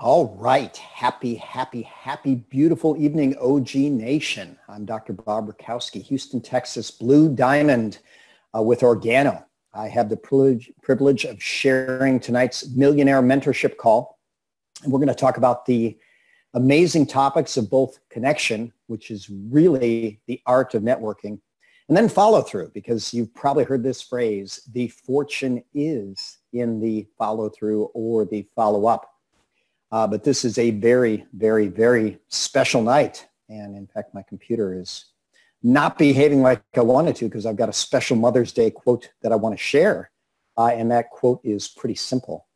All right. Happy, beautiful evening, OG Nation. I'm Dr. Bob Rakowski, Houston, Texas, Blue Diamond with Organo. I have the privilege of sharing tonight's Millionaire Mentorship call. And we're going to talk about the amazing topics of both connection, which is really the art of networking, and then follow through, because you've probably heard this phrase, the fortune is in the follow through or the follow up. But this is a very, very special night. And in fact, my computer is not behaving like I wanted to, because I've got a special Mother's Day quote that I want to share. And that quote is pretty simple.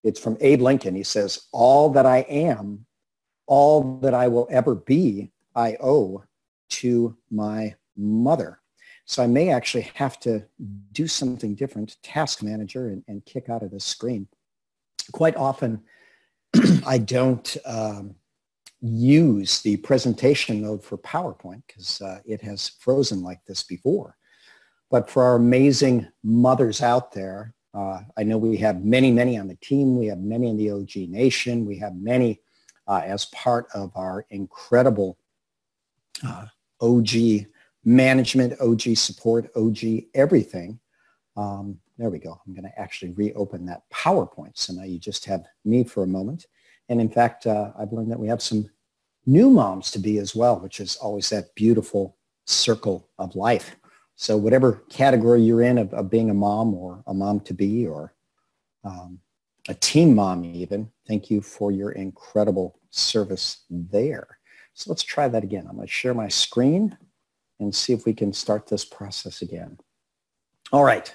It's from Abe Lincoln. He says, "All that I am, all that I will ever be, I owe to my mother." So I may actually have to do something different, task manager, and kick out of this screen. Quite often, I don't use the presentation mode for PowerPoint because it has frozen like this before. But for our amazing mothers out there, I know we have many on the team. We have many in the OG Nation. We have many as part of our incredible OG management, OG support, OG everything. There we go. I'm going to actually reopen that PowerPoint. So now you just have me for a moment. And in fact, I've learned that we have some new moms to be as well, which is always that beautiful circle of life. So whatever category you're in of being a mom or a mom to be, or a teen mom even, thank you for your incredible service there. So let's try that again. I'm going to share my screen and see if we can start this process again. All right.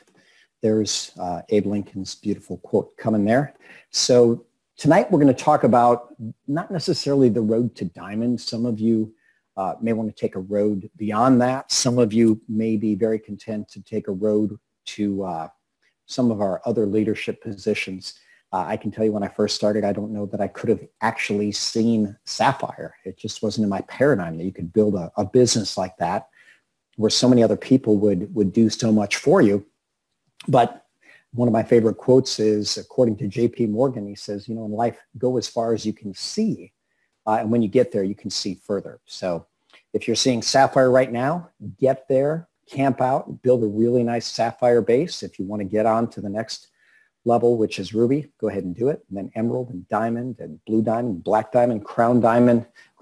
There's Abe Lincoln's beautiful quote coming there. So tonight we're going to talk about not necessarily the road to diamond. Some of you may want to take a road beyond that. Some of you may be very content to take a road to some of our other leadership positions. I can tell you, when I first started, I don't know that I could have actually seen Sapphire. It just wasn't in my paradigm that you could build a business like that, where so many other people would do so much for you. But one of my favorite quotes is, according to J.P. Morgan, he says, in life, go as far as you can see. And when you get there, you can see further. So if you're seeing Sapphire right now, get there, camp out, build a really nice Sapphire base. If you want to get on to the next level, which is Ruby, go ahead and do it. And then Emerald and Diamond and Blue Diamond, Black Diamond, Crown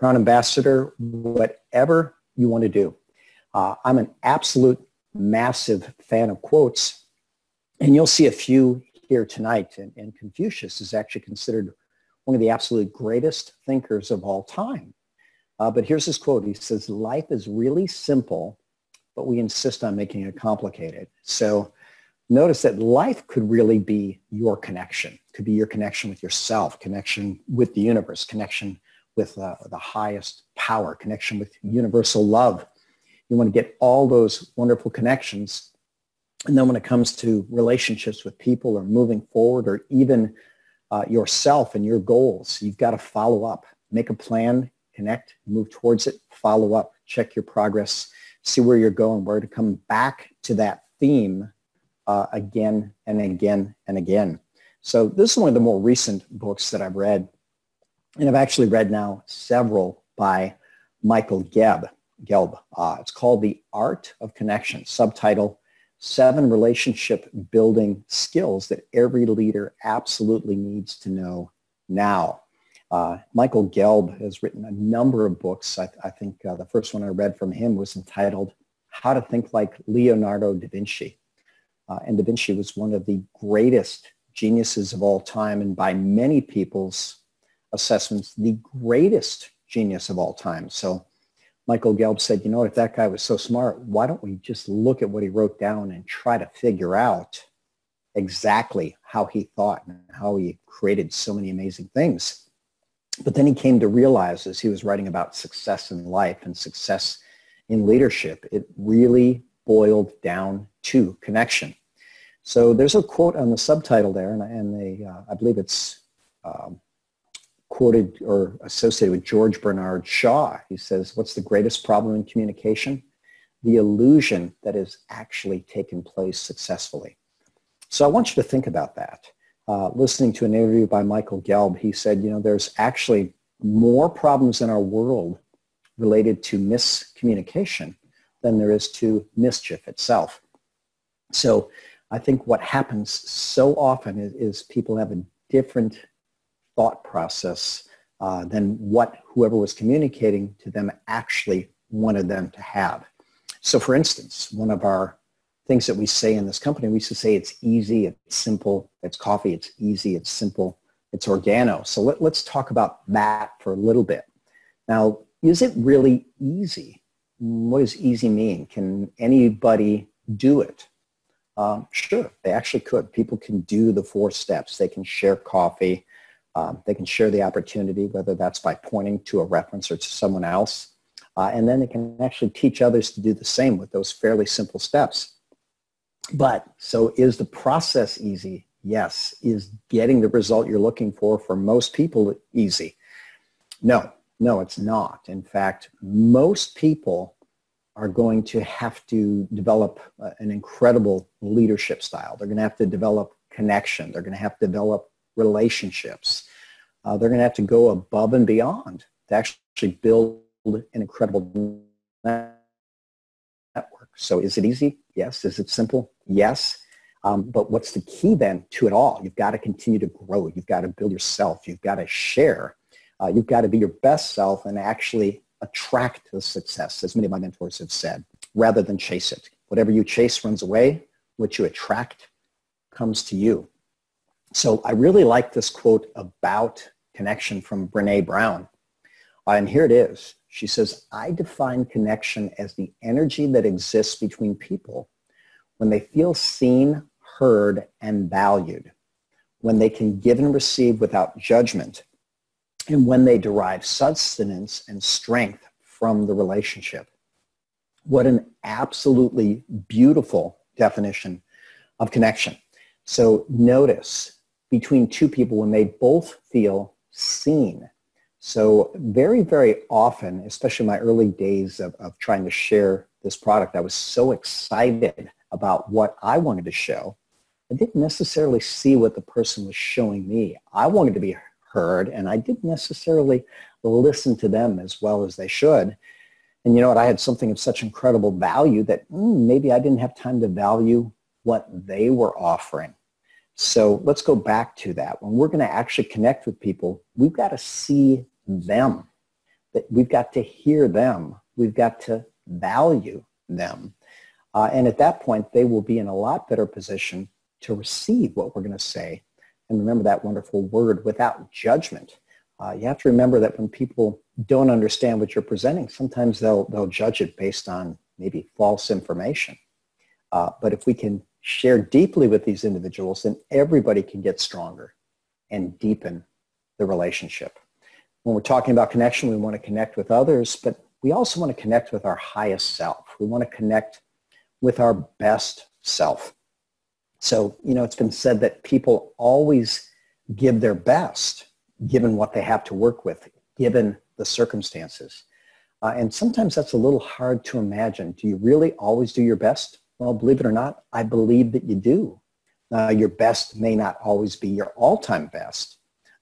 Ambassador, whatever you want to do. I'm an absolute massive fan of quotes. And you'll see a few here tonight. And Confucius is actually considered one of the absolute greatest thinkers of all time. But here's his quote. He says, "Life is really simple, but we insist on making it complicated." So notice that life could really be your connection. It could be your connection with yourself, connection with the universe, connection with the highest power, connection with universal love. You want to get all those wonderful connections. And then when it comes to relationships with people, or moving forward, or even yourself and your goals, you've got to follow up. Make a plan, connect, move towards it, follow up, check your progress, see where you're going, where to come back to that theme again and again and again. So this is one of the more recent books that I've read. And I've actually read now several by Michael Gelb. It's called The Art of Connection, subtitle, 7 relationship building skills that every leader absolutely needs to know now. Michael Gelb has written a number of books. I think the first one I read from him was entitled How to Think Like Leonardo da Vinci. And da Vinci was one of the greatest geniuses of all time, and by many people's assessments, the greatest genius of all time. So Michael Gelb said, if that guy was so smart, why don't we just look at what he wrote down and try to figure out exactly how he thought and how he created so many amazing things. But then he came to realize, as he was writing about success in life and success in leadership, it really boiled down to connection. So there's a quote on the subtitle there, and I believe it's quoted or associated with George Bernard Shaw. He says, "What's the greatest problem in communication? The illusion that has actually taken place successfully." So I want you to think about that. listening to an interview by Michael Gelb. He said, you know, there's actually more problems in our world related to miscommunication than there is to mischief itself. So I think what happens so often is people have a different thought process than what whoever was communicating to them actually wanted them to have. So for instance, one of our things that we say in this company, we used to say it's easy, it's simple, it's coffee, it's easy, it's simple, it's organo. So let's talk about that for a little bit. Now, is it really easy? What does easy mean? Can anybody do it? Sure, they actually could. People can do the 4 steps. They can share coffee. They can share the opportunity, whether that's by pointing to a reference or to someone else. And then they can actually teach others to do the same with those fairly simple steps. But so is the process easy? Yes. Is getting the result you're looking for most people easy? No, it's not. In fact, most people are going to have to develop an incredible leadership style. They're going to have to develop connection. They're going to have to develop relationships. They're going to have to go above and beyond to actually build an incredible network. So is it easy? Yes. Is it simple? Yes. But what's the key then to it all? You've got to continue to grow. You've got to build yourself. You've got to share. You've got to be your best self and actually attract the success, as many of my mentors have said, rather than chase it. Whatever you chase runs away. What you attract comes to you. So I really like this quote about connection from Brené Brown. And here it is. She says, I define connection as the energy that exists between people when they feel seen, heard, and valued, when they can give and receive without judgment, and when they derive sustenance and strength from the relationship. What an absolutely beautiful definition of connection. So notice between 2 people when they both feel seen. So very, very often, especially in my early days of trying to share this product, I was so excited about what I wanted to show. I didn't necessarily see what the person was showing me. I wanted to be heard, and I didn't necessarily listen to them as well as they should. And you know what? I had something of such incredible value that maybe I didn't have time to value what they were offering. So let's go back to that. When we're going to actually connect with people, we've got to see them. We've got to hear them. We've got to value them. And at that point, they will be in a lot better position to receive what we're going to say. And remember that wonderful word, without judgment. You have to remember that when people don't understand what you're presenting, sometimes they'll judge it based on maybe false information. But if we can share deeply with these individuals, then everybody can get stronger and deepen the relationship. When we're talking about connection, we want to connect with others, but we also want to connect with our highest self. We want to connect with our best self. So, you know, it's been said that people always give their best given what they have to work with, given the circumstances. And sometimes that's a little hard to imagine. Do you really always do your best? Well, believe it or not, I believe that you do. Now, your best may not always be your all-time best.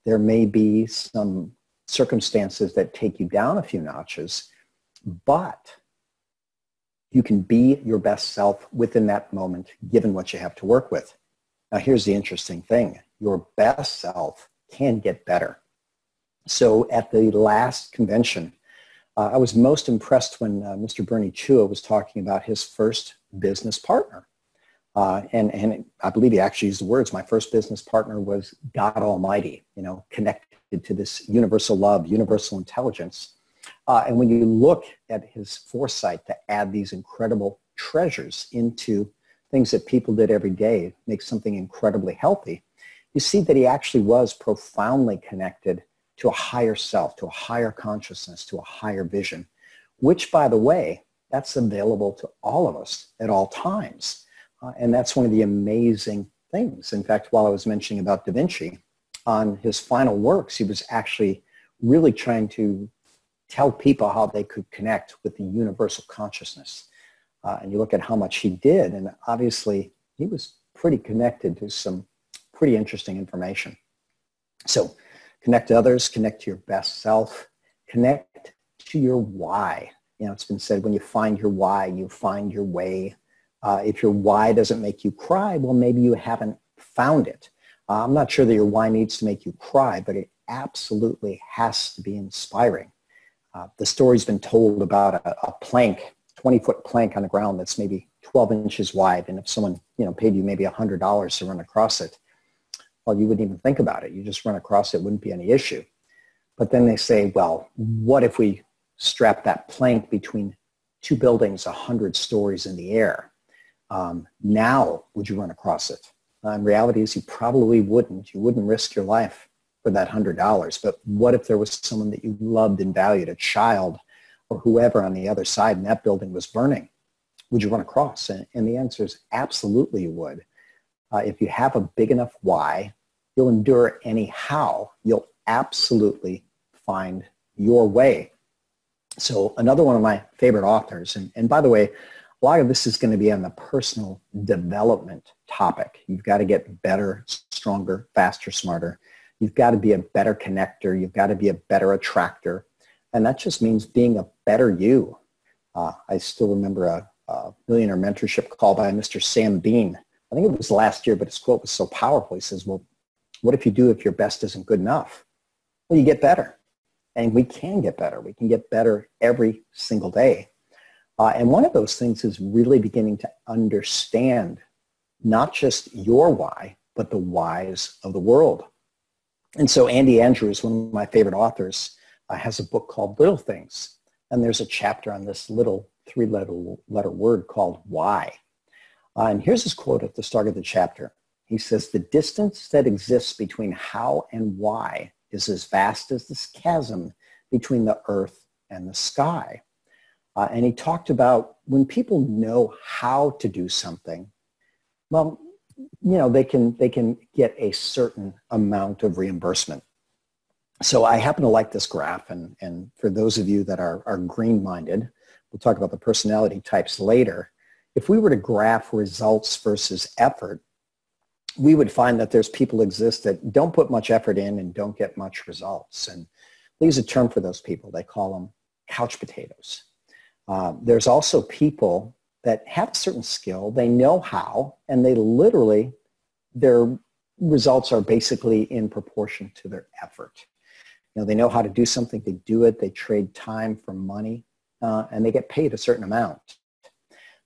There may be some circumstances that take you down a few notches, but you can be your best self within that moment, given what you have to work with. Now, here's the interesting thing. Your best self can get better. So at the last convention, I was most impressed when Mr. Bernie Chua was talking about his first business partner. And I believe he actually used the words, my first business partner was God Almighty, you know, connected to this universal love, universal intelligence. And when you look at his foresight to add these incredible treasures into things that people did every day, make something incredibly healthy, you see that he actually was profoundly connected to a higher self, to a higher consciousness, to a higher vision, which, by the way, that's available to all of us at all times. And that's one of the amazing things. In fact, while I was mentioning about Da Vinci, on his final works, he was actually really trying to tell people how they could connect with the universal consciousness. And you look at how much he did, and obviously he was pretty connected to some pretty interesting information. So connect to others, connect to your best self, connect to your why. You know, it's been said, when you find your why, you find your way. If your why doesn't make you cry, well, maybe you haven't found it. I'm not sure that your why needs to make you cry, but it absolutely has to be inspiring. The story's been told about a plank, 20-foot plank on the ground that's maybe 12 inches wide. And if someone, you know, paid you maybe $100 to run across it, well, you wouldn't even think about it. You just run across it, wouldn't be any issue. But then they say, well, what if we strap that plank between two buildings 100 stories in the air? Now, would you run across it? And reality is you probably wouldn't. You wouldn't risk your life for that $100. But what if there was someone that you loved and valued, a child or whoever on the other side, and that building was burning? Would you run across? And the answer is absolutely you would. If you have a big enough why, you'll endure anyhow. You'll absolutely find your way. So another one of my favorite authors, and by the way, a lot of this is going to be on the personal development topic. You've got to get better, stronger, faster, smarter. You've got to be a better connector. You've got to be a better attractor. And that just means being a better you. I still remember a Millionaire Mentorship call by Mr. Sam Bean. I think it was last year, but his quote was so powerful. He says, well, what if you do if your best isn't good enough? Well, you get better. And we can get better. We can get better every single day. And one of those things is really beginning to understand not just your why, but the whys of the world. And so Andy Andrews, one of my favorite authors, has a book called Little Things. And there's a chapter on this little three-letter word called why. And here's his quote at the start of the chapter. He says, the distance that exists between how and why is as vast as this chasm between the earth and the sky. And he talked about when people know how to do something, well, you know, they can get a certain amount of reimbursement. So I happen to like this graph, and for those of you that are green-minded, we'll talk about the personality types later. If we were to graph results versus effort, we would find that there's people exist that don't put much effort in and don't get much results. And they use a term for those people. They call them couch potatoes. There's also people that have a certain skill, they know how, and they literally, their results are basically in proportion to their effort. You know, they know how to do something, they do it, they trade time for money, and they get paid a certain amount.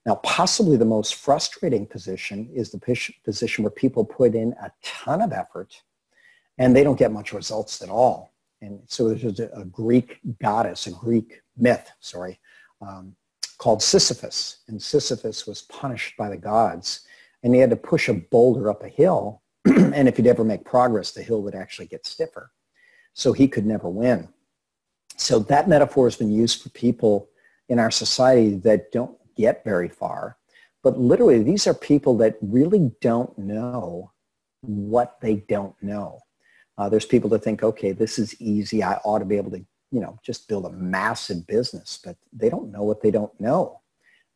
Now, possibly the most frustrating position is the position where people put in a ton of effort and they don't get much results at all. And so there's a Greek goddess, a Greek myth, called Sisyphus. And Sisyphus was punished by the gods, and he had to push a boulder up a hill. And if he'd ever make progress, the hill would actually get stiffer. So he could never win. So that metaphor has been used for people in our society that don't get very far. But literally, these are people that really don't know what they don't know. There's people that think, okay, this is easy. I ought to be able to, you know, just build a massive business, but they don't know what they don't know.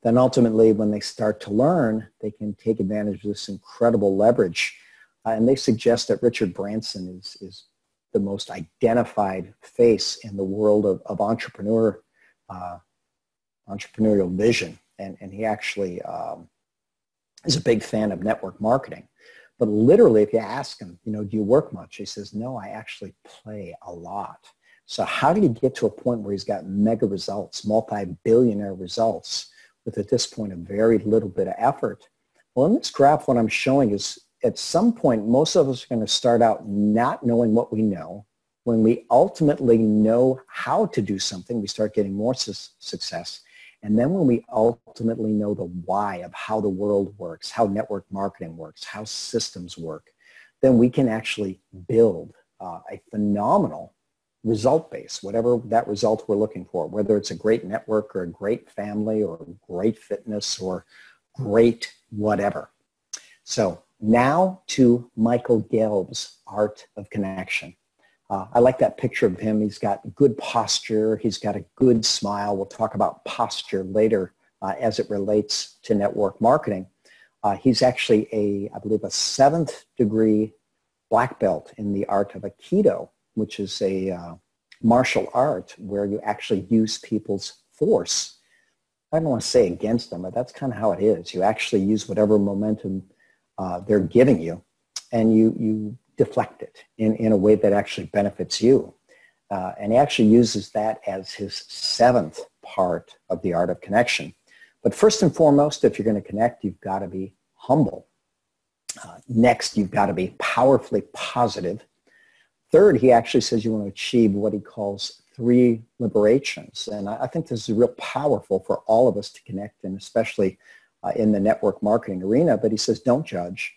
Then ultimately, when they start to learn, they can take advantage of this incredible leverage. And they suggest that Richard Branson is the most identified face in the world of entrepreneurial vision. And he actually is a big fan of network marketing. But literally, if you ask him, you know, do you work much? He says, no, I actually play a lot. So how do you get to a point where he's got mega results, multi-billionaire results, with at this point a very little bit of effort? Well, in this graph, what I'm showing is at some point, most of us are going to start out not knowing what we know. When we ultimately know how to do something, we start getting more success. And then when we ultimately know the why of how the world works, how network marketing works, how systems work, then we can actually build a phenomenal result base, whatever that result we're looking for, whether it's a great network or a great family or great fitness or great whatever. So now to Michael Gelb's Art of Connection. I like that picture of him. He's got good posture. He's got a good smile. We'll talk about posture later as it relates to network marketing. He's actually I believe a 7th degree black belt in the art of Aikido, which is a martial art where you actually use people's force. I don't want to say against them, but that's kind of how it is. You actually use whatever momentum they're giving you, and you deflect it in a way that actually benefits you. And he actually uses that as his 7th part of the art of connection. But first and foremost, if you're going to connect, you've got to be humble. Next, you've got to be powerfully positive. Third, he actually says you want to achieve what he calls 3 liberations. And I think this is real powerful for all of us to connect, and especially in the network marketing arena. But he says, don't judge,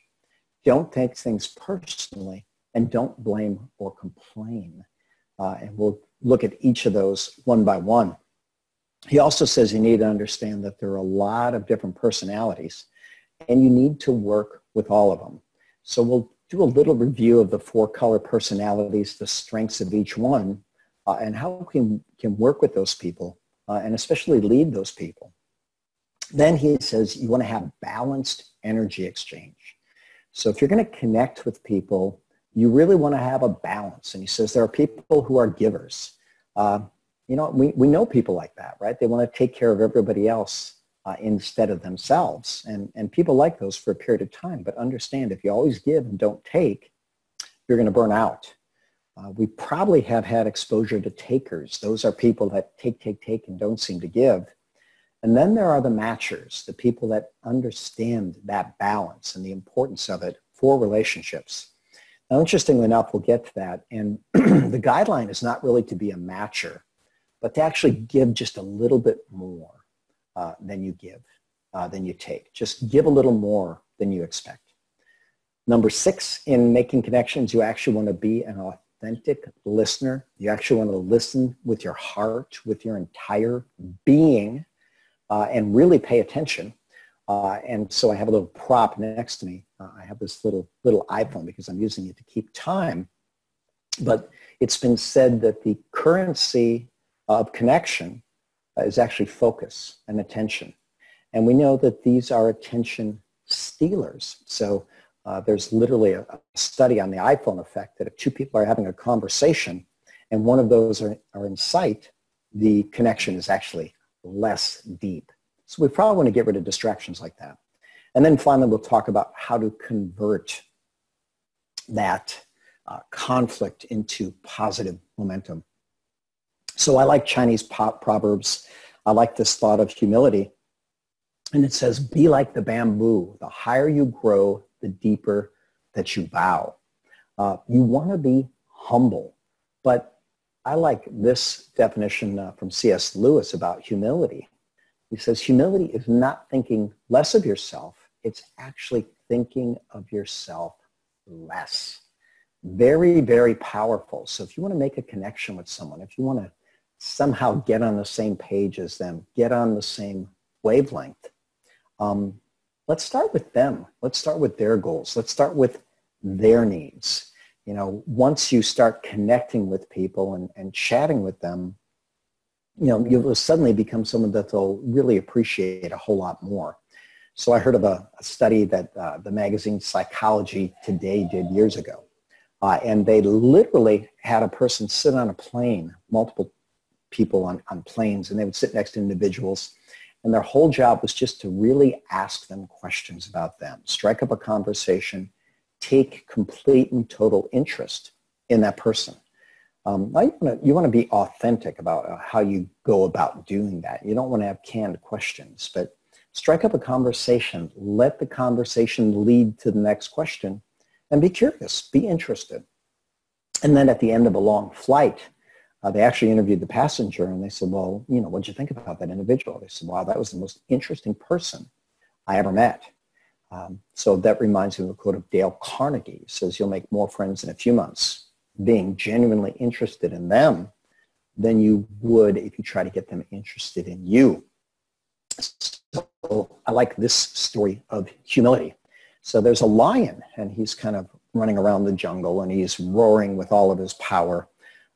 don't take things personally, and don't blame or complain. And we'll look at each of those one by one. He also says you need to understand that there are a lot of different personalities, and you need to work with all of them. So we'll do a little review of the 4 color personalities, the strengths of each one, and how we can work with those people, and especially lead those people. Then he says you want to have balanced energy exchange. So if you're going to connect with people, you really want to have a balance. And he says there are people who are givers. You know, we know people like that, right? They want to take care of everybody else instead of themselves. And people like those for a period of time. But understand, if you always give and don't take, you're going to burn out. We probably have had exposure to takers. Those are people that take, and don't seem to give. And then there are the matchers, the people that understand that balance and the importance of it for relationships. Now, interestingly enough, we'll get to that. And the guideline is not really to be a matcher, but to actually give just a little bit more than you give, than you take. Just give a little more than you expect. Number 6, in making connections, you actually want to be an authentic listener. You actually want to listen with your heart, with your entire being, and really pay attention. And so I have a little prop next to me. I have this little iPhone because I'm using it to keep time. But it's been said that the currency of connection is actually focus and attention. And we know that these are attention stealers. So there's literally a study on the iPhone effect that if 2 people are having a conversation and one of those are in sight, the connection is actually less deep. So we probably want to get rid of distractions like that. And then finally, we'll talk about how to convert that conflict into positive momentum. So I like Chinese proverbs. I like this thought of humility. And it says, be like the bamboo. The higher you grow, the deeper that you bow. You want to be humble. But I like this definition from C.S. Lewis about humility. He says, humility is not thinking less of yourself. It's actually thinking of yourself less. Very, very powerful. So if you want to make a connection with someone, if you want to somehow get on the same page as them, get on the same wavelength, let's start with them. Let's start with their goals. Let's start with their needs. You know, once you start connecting with people and chatting with them, you know, you'll suddenly become someone that they'll really appreciate a whole lot more. So I heard of a study that the magazine Psychology Today did years ago. And they literally had a person sit on a plane, multiple people on planes, and they would sit next to individuals. And their whole job was just to really ask them questions about them, strike up a conversation, take complete and total interest in that person. You want to be authentic about how you go about doing that. You don't want to have canned questions, but strike up a conversation. Let the conversation lead to the next question, and be curious, be interested. And then at the end of a long flight, they actually interviewed the passenger, and they said, well, you know, what'd you think about that individual? They said, wow, that was the most interesting person I ever met. So that reminds me of a quote of Dale Carnegie. It says, you'll make more friends in a few months being genuinely interested in them than you would if you try to get them interested in you. So I like this story of humility. So there's a lion, and he's kind of running around the jungle, and he's roaring with all of his power.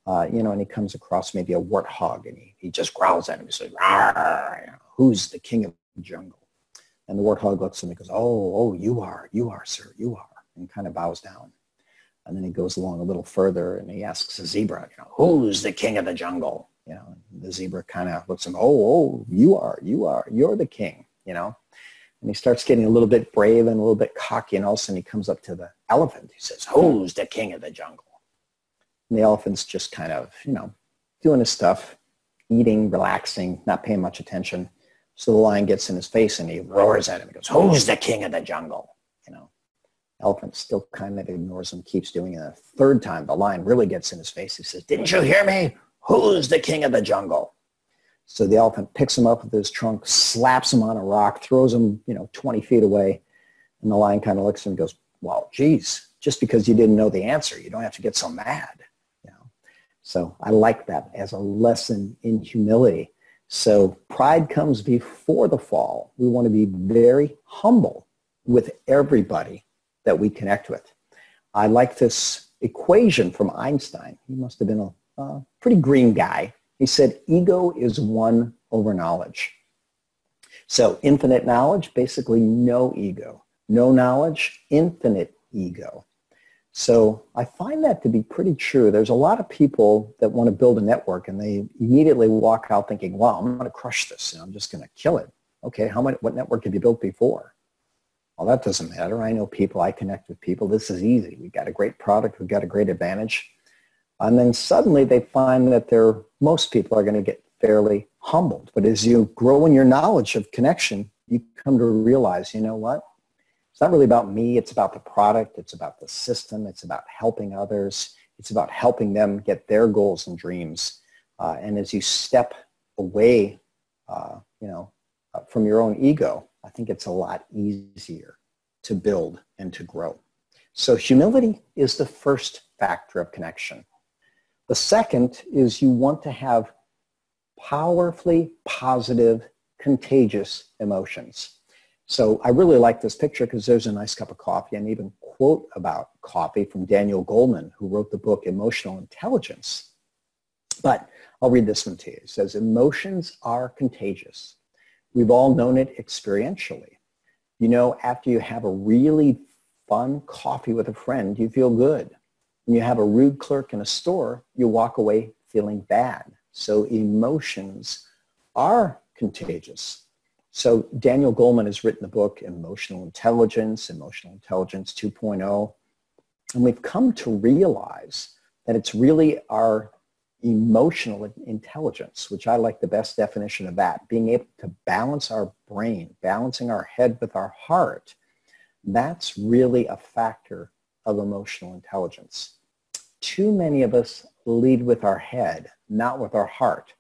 You know, and he comes across maybe a warthog, and he just growls at him. He says, "Rawr, who's the king of the jungle?" And the warthog looks at him and goes, oh, you are, sir, you are, and kind of bows down. And then he goes along a little further and he asks the zebra, you know, who's the king of the jungle? You know, the zebra kind of looks at him, oh, you're the king, you know. And he starts getting a little bit brave and a little bit cocky, and all of a sudden he comes up to the elephant. He says, who's the king of the jungle? And the elephant's just kind of, you know, doing his stuff, eating, relaxing, not paying much attention. So the lion gets in his face and he roars at him. He goes, who's the king of the jungle? You know, elephant still kind of ignores him, keeps doing it. A third time, the lion really gets in his face. He says, didn't you hear me? Who's the king of the jungle? So the elephant picks him up with his trunk, slaps him on a rock, throws him, you know, 20 feet away. And the lion kind of looks at him and goes, well, geez, just because you didn't know the answer, you don't have to get so mad. You know? So I like that as a lesson in humility. So pride comes before the fall. We want to be very humble with everybody that we connect with. I like this equation from Einstein. He must have been a pretty green guy. He said, ego is 1 over knowledge. So infinite knowledge, basically no ego. No knowledge, infinite ego. So I find that to be pretty true. There's a lot of people that want to build a network and they immediately walk out thinking, wow, I'm going to crush this and I'm just going to kill it. Okay, what network have you built before? Well, that doesn't matter. I know people. I connect with people. This is easy. We've got a great product. We've got a great advantage. And then suddenly they find that most people are going to get fairly humbled. But as you grow in your knowledge of connection, you come to realize, you know what? It's not really about me. It's about the product. It's about the system. It's about helping others. It's about helping them get their goals and dreams. And as you step away, from your own ego, I think it's a lot easier to build and to grow. So humility is the first factor of connection. The second is you want to have powerfully positive, contagious emotions. So I really like this picture because there's a nice cup of coffee and even quote about coffee from Daniel Goleman, who wrote the book Emotional Intelligence. But I'll read this one to you. It says, emotions are contagious. We've all known it experientially. You know, after you have a really fun coffee with a friend, you feel good. When you have a rude clerk in a store, you walk away feeling bad. So emotions are contagious. So Daniel Goleman has written the book Emotional Intelligence 2.0. And we've come to realize that it's really our emotional intelligence, which I like the best definition of that, being able to balance our brain, balancing our head with our heart. That's really a factor of emotional intelligence. Too many of us lead with our head, not with our heart.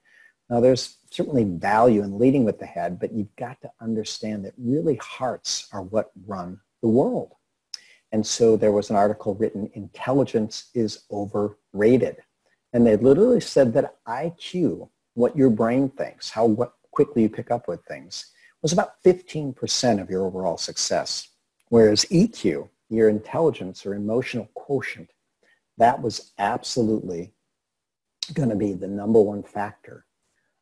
Now, there's certainly value in leading with the head, but you've got to understand that really hearts are what run the world. And so there was an article written, Intelligence is Overrated. And they literally said that IQ, what your brain thinks, what quickly you pick up with things, was about 15% of your overall success. Whereas EQ, your intelligence or emotional quotient, that was absolutely going to be the number one factor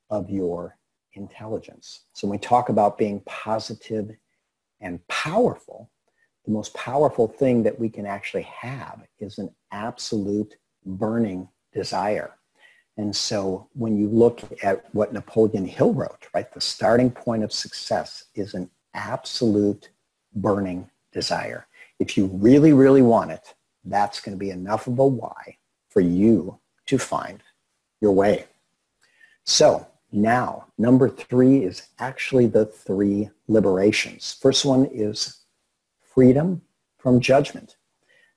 of your intelligence. So when we talk about being positive and powerful, the most powerful thing that we can actually have is an absolute burning desire. And so when you look at what Napoleon Hill wrote, right, the starting point of success is an absolute burning desire. If you really, really want it, that's going to be enough of a why for you to find your way. So now, number 3 is actually the 3 liberations. First one is freedom from judgment.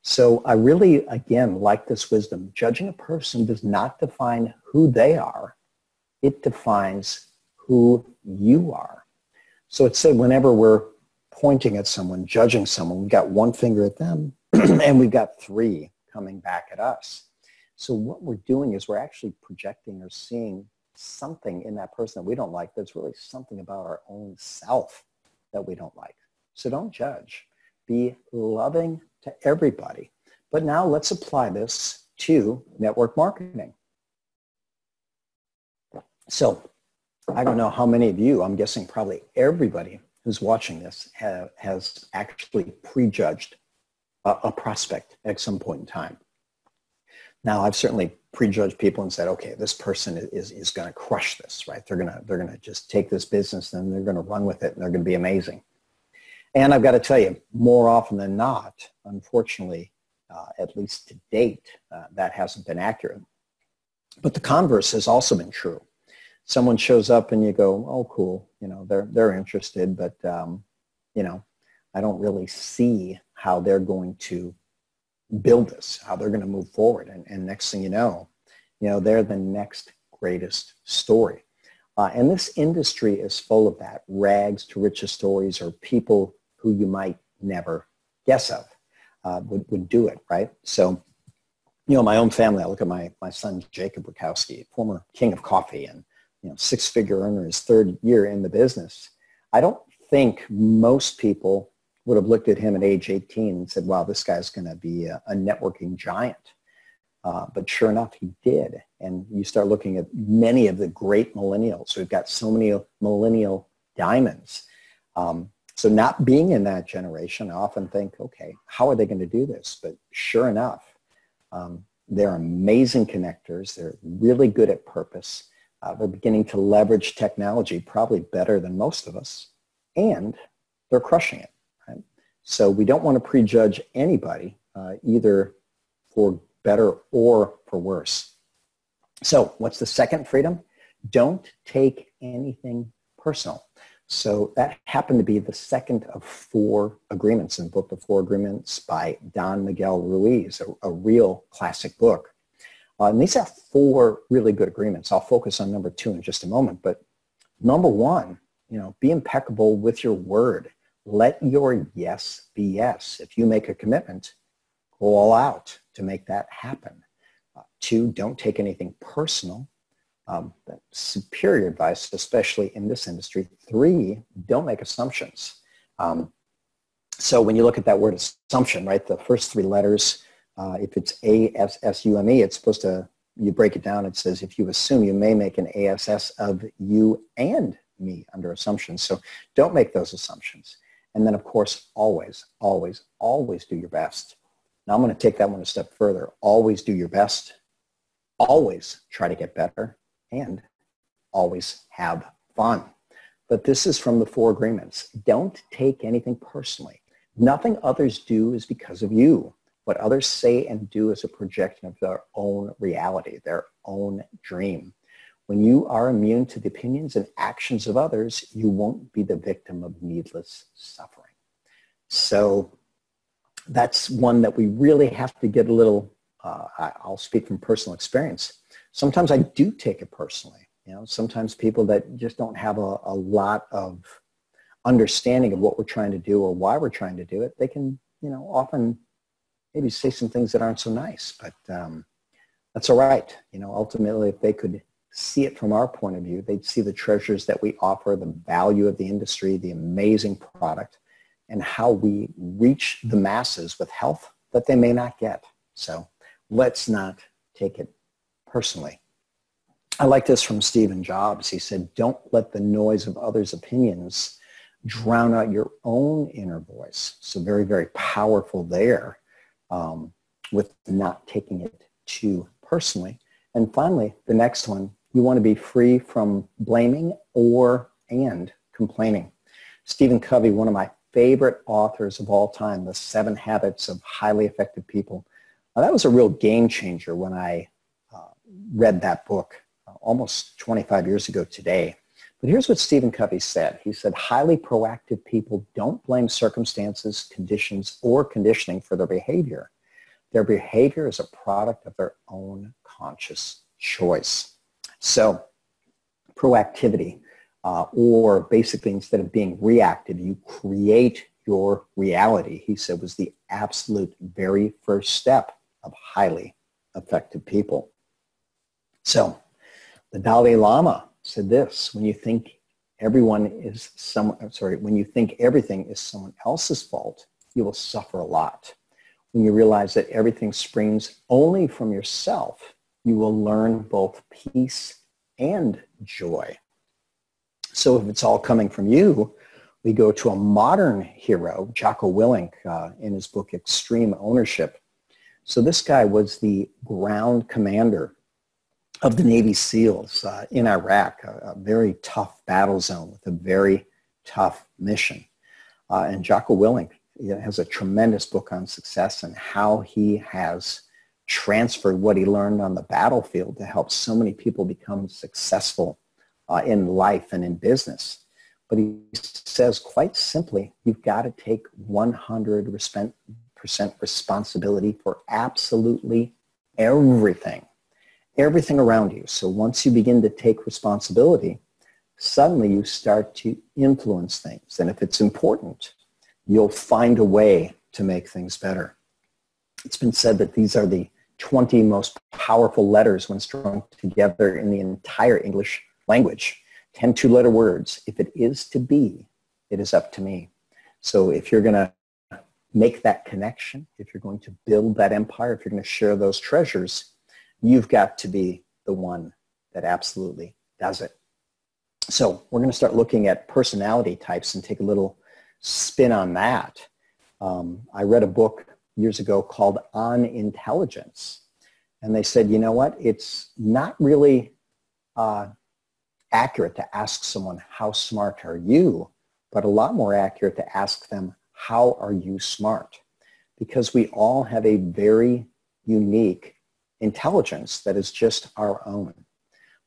So I really, again, like this wisdom. Judging a person does not define who they are. It defines who you are. So it said whenever we're pointing at someone, judging someone, we've got one finger at them and we've got 3 coming back at us. So what we're doing is we're actually projecting or seeing something in that person that we don't like. There's really something about our own self that we don't like. So don't judge. Be loving to everybody. But now let's apply this to network marketing. So I don't know how many of you, I'm guessing probably everybody who's watching this has actually prejudged a prospect at some point in time. Now, I've certainly prejudged people and said, okay, this person is going to crush this, right? They're going to just take this business and they're going to run with it and they're going to be amazing. And I've got to tell you, more often than not, unfortunately, at least to date, that hasn't been accurate. But the converse has also been true. Someone shows up and you go, oh, cool, you know, they're interested, but, you know, I don't really see how they're going to build this, how they're going to move forward. And next thing you know, they're the next greatest story. And this industry is full of that, rags to riches stories, or people who you might never guess of would do it, right? So, you know, my own family, I look at my son, Jacob Rakowski, former king of coffee and, you know, six-figure earner, his third year in the business. I don't think most people would have looked at him at age 18 and said, wow, this guy's going to be a networking giant. But sure enough, he did. And you start looking at many of the great millennials. We've got so many millennial diamonds. So not being in that generation, I often think, okay, how are they going to do this? But sure enough, they're amazing connectors. They're really good at purpose. They're beginning to leverage technology probably better than most of us. And they're crushing it. Right? So we don't want to prejudge anybody, either for better or for worse. So what's the second freedom? Don't take anything personal. So that happened to be the second of 4 agreements in the book, The 4 Agreements by Don Miguel Ruiz, a real classic book. And these are 4 really good agreements. I'll focus on number 2 in just a moment. But number 1, you know, be impeccable with your word. Let your yes be yes. If you make a commitment, go all out to make that happen. 2, don't take anything personal. That's superior advice, especially in this industry. 3, don't make assumptions. So when you look at that word assumption, right, the first 3 letters, if it's A-S-S-U-M-E, it's supposed to, you break it down, it says, if you assume, you may make an A-S-S of you and me under assumptions. So don't make those assumptions. And then, of course, always, always, always do your best. Now I'm going to take that one a step further. Always do your best. Always try to get better. And always have fun. But this is from the 4 agreements. Don't take anything personally. Nothing others do is because of you. What others say and do is a projection of their own reality, their own dream. When you are immune to the opinions and actions of others, you won't be the victim of needless suffering. So that's one that we really have to get a little, I'll speak from personal experience. Sometimes I do take it personally. You know, sometimes people that just don't have a lot of understanding of what we're trying to do or why we're trying to do it, they can, you know, often maybe say some things that aren't so nice, but that's all right. You know, ultimately, if they could see it from our point of view, they'd see the treasures that we offer, the value of the industry, the amazing product, and how we reach the masses with health that they may not get. So let's not take it personally. I like this from Stephen Jobs. He said, don't let the noise of others' opinions drown out your own inner voice. So very, very powerful there with not taking it too personally. And finally, the next one, you want to be free from blaming and complaining. Stephen Covey, one of my favorite authors of all time, The 7 Habits of Highly Effective People. That was a real game changer when I read that book almost 25 years ago today. But here's what Stephen Covey said. He said, highly proactive people don't blame circumstances, conditions, or conditioning for their behavior. Their behavior is a product of their own conscious choice. So proactivity, or basically instead of being reactive, you create your reality, he said, was the absolute very first step of highly effective people. So the Dalai Lama said this, when you think everything is someone else's fault, you will suffer a lot. When you realize that everything springs only from yourself, you will learn both peace and joy. So if it's all coming from you, We go to a modern hero, Jocko Willink, in his book Extreme Ownership. So this guy was the ground commander of the Navy SEALs in Iraq, a very tough battle zone with a very tough mission. And Jocko Willink has a tremendous book on success and how he has transferred what he learned on the battlefield to help so many people become successful in life and in business. But he says quite simply, you've got to take 100% responsibility for absolutely everything around you. So once you begin to take responsibility, suddenly you start to influence things. And if it's important, you'll find a way to make things better. It's been said that these are the 20 most powerful letters when strung together in the entire English language. 10 two-letter words. If it is to be, it is up to me. So if you're going to make that connection, if you're going to build that empire, if you're going to share those treasures, you've got to be the one that absolutely does it. So we're going to start looking at personality types and take a little spin on that. I read a book years ago called On Intelligence. And they said, you know what? It's not really accurate to ask someone, how smart are you? But a lot more accurate to ask them, how are you smart? Because we all have a very unique intelligence that is just our own.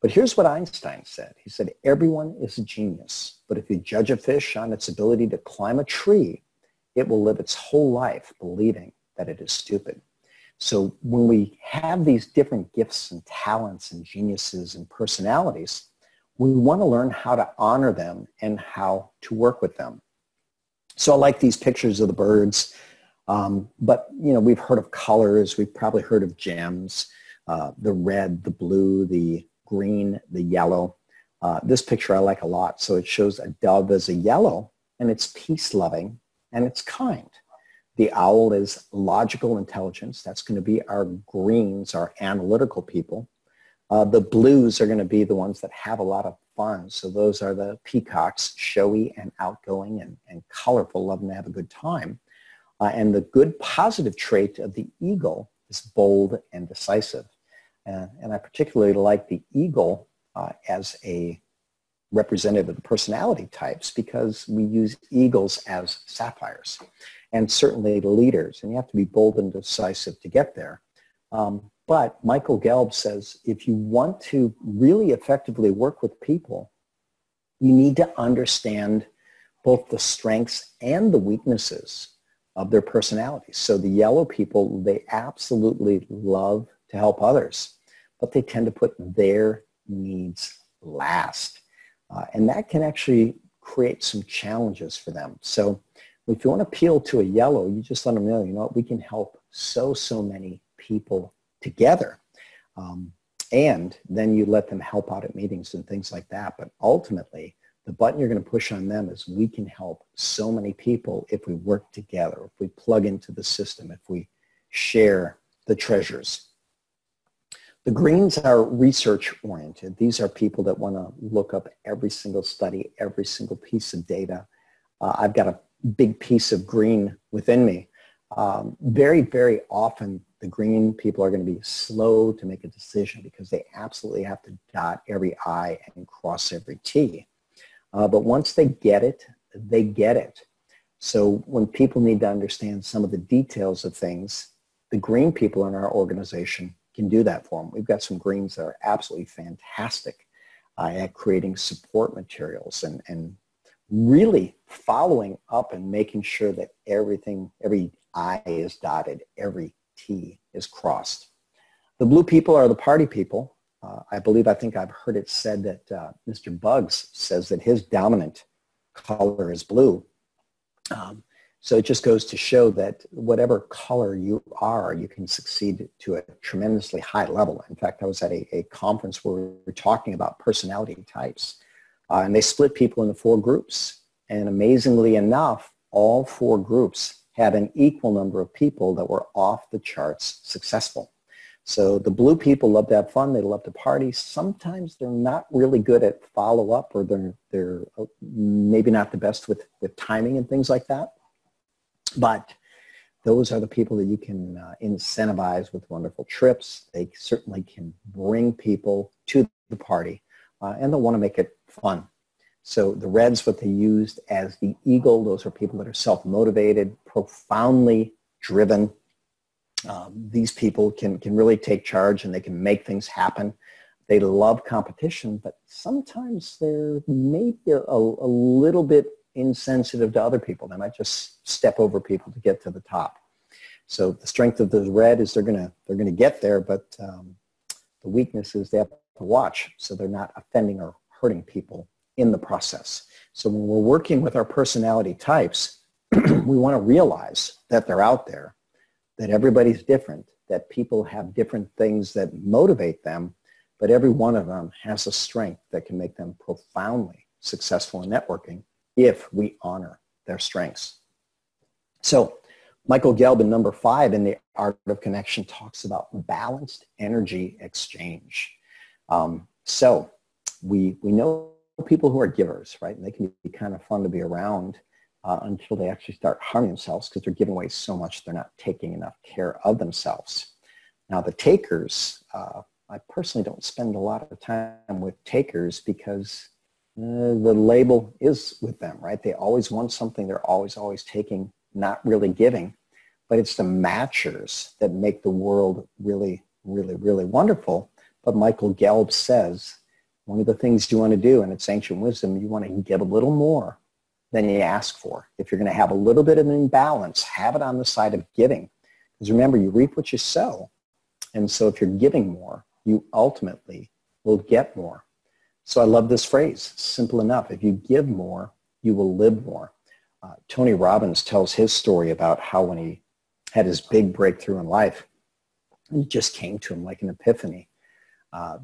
But here's what Einstein said. He said, everyone is a genius, but if you judge a fish on its ability to climb a tree, it will live its whole life believing that it is stupid. So when we have these different gifts and talents and geniuses and personalities, we want to learn how to honor them and how to work with them. So I like these pictures of the birds, but we've heard of colors. We've probably heard of gems, the red, the blue, the green, the yellow. This picture I like a lot. So it shows a dove as a yellow, and it's peace-loving and it's kind. The owl is logical intelligence. That's going to be our greens, our analytical people. The blues are going to be the ones that have a lot of fun. So those are the peacocks, showy and outgoing and colorful, loving to have a good time. And the good positive trait of the eagle is bold and decisive. And I particularly like the eagle as a representative of the personality types because we use eagles as sapphires and certainly leaders. And you have to be bold and decisive to get there. But Michael Gelb says if you want to really effectively work with people, you need to understand both the strengths and the weaknesses of their personalities. So the yellow people, they absolutely love to help others, but they tend to put their needs last. And that can actually create some challenges for them. So if you want to appeal to a yellow, you just let them know, you know what, we can help so many people together. And then you let them help out at meetings and things like that. But ultimately, the button you're going to push on them is we can help so many people if we work together, if we plug into the system, if we share the treasures. The greens are research-oriented. These are people that want to look up every single study, every single piece of data. I've got a big piece of green within me. Very, very often, the green people are going to be slow to make a decision because they absolutely have to dot every I and cross every T. But once they get it, they get it. So when people need to understand some of the details of things, the green people in our organization can do that for them. We've got some greens that are absolutely fantastic at creating support materials and really following up and making sure that everything, every I is dotted, every T is crossed. The blue people are the party people. I think I've heard it said that Mr. Bugs says that his dominant color is blue. So it just goes to show that whatever color you are, you can succeed to a tremendously high level. In fact, I was at a conference where we were talking about personality types, and they split people into 4 groups. And amazingly enough, all 4 groups had an equal number of people that were off the charts successful. So the blue people love to have fun. They love to party. Sometimes they're not really good at follow-up, or they're maybe not the best with timing and things like that. But those are the people that you can incentivize with wonderful trips. They certainly can bring people to the party, and they'll want to make it fun. So the reds, what they used as the eagle, those are people that are self-motivated, profoundly driven. These people can really take charge, and they can make things happen. They love competition, but sometimes they're maybe a little bit insensitive to other people. They might just step over people to get to the top. So the strength of the red is they're gonna get there, but the weakness is they have to watch so they're not offending or hurting people in the process. So when we're working with our personality types, we want to realize that they're out there, that everybody's different, that people have different things that motivate them, but every one of them has a strength that can make them profoundly successful in networking if we honor their strengths. So Michael Gelb in number 5 in The Art of Connection talks about balanced energy exchange. So we know people who are givers, right? And they can be kind of fun to be around until they actually start harming themselves because they're giving away so much they're not taking enough care of themselves. Now the takers, I personally don't spend a lot of time with takers because the label is with them, right? They always want something. They're always taking, not really giving. But it's the matchers that make the world really, really, really wonderful. But Michael Gelb says, one of the things you want to do, and it's ancient wisdom, you want to give a little more than you ask for. If you're going to have a little bit of an imbalance, have it on the side of giving. Because remember, you reap what you sow. And so if you're giving more, you ultimately will get more. So I love this phrase, simple enough. If you give more, you will live more. Tony Robbins tells his story about how when he had his big breakthrough in life, it just came to him like an epiphany.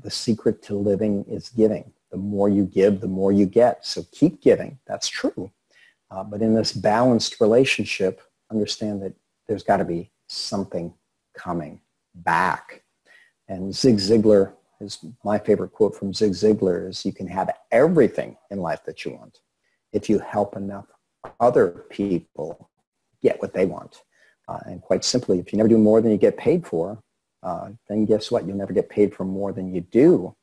The secret to living is giving. The more you give, the more you get. So keep giving. That's true. But in this balanced relationship, understand that there's got to be something coming back. And Zig Ziglar, is my favorite quote from Zig Ziglar is, you can have everything in life that you want if you help enough other people get what they want. And quite simply, if you never do more than you get paid for, then guess what? You'll never get paid for more than you do.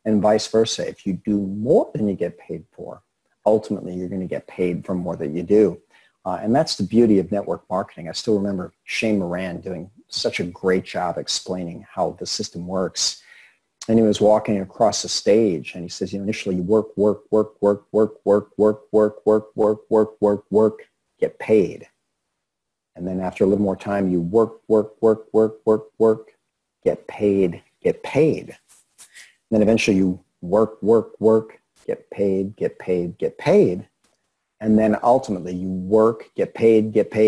And vice versa. If you do more than you get paid for, ultimately you're going to get paid for more than you do. And that's the beauty of network marketing. I still remember Shane Moran doing such a great job explaining how the system works. And he was walking across the stage and he says, initially you work, get paid. And then after a little more time, you work, get paid. And then eventually you work, get paid. And then ultimately you work, get paid.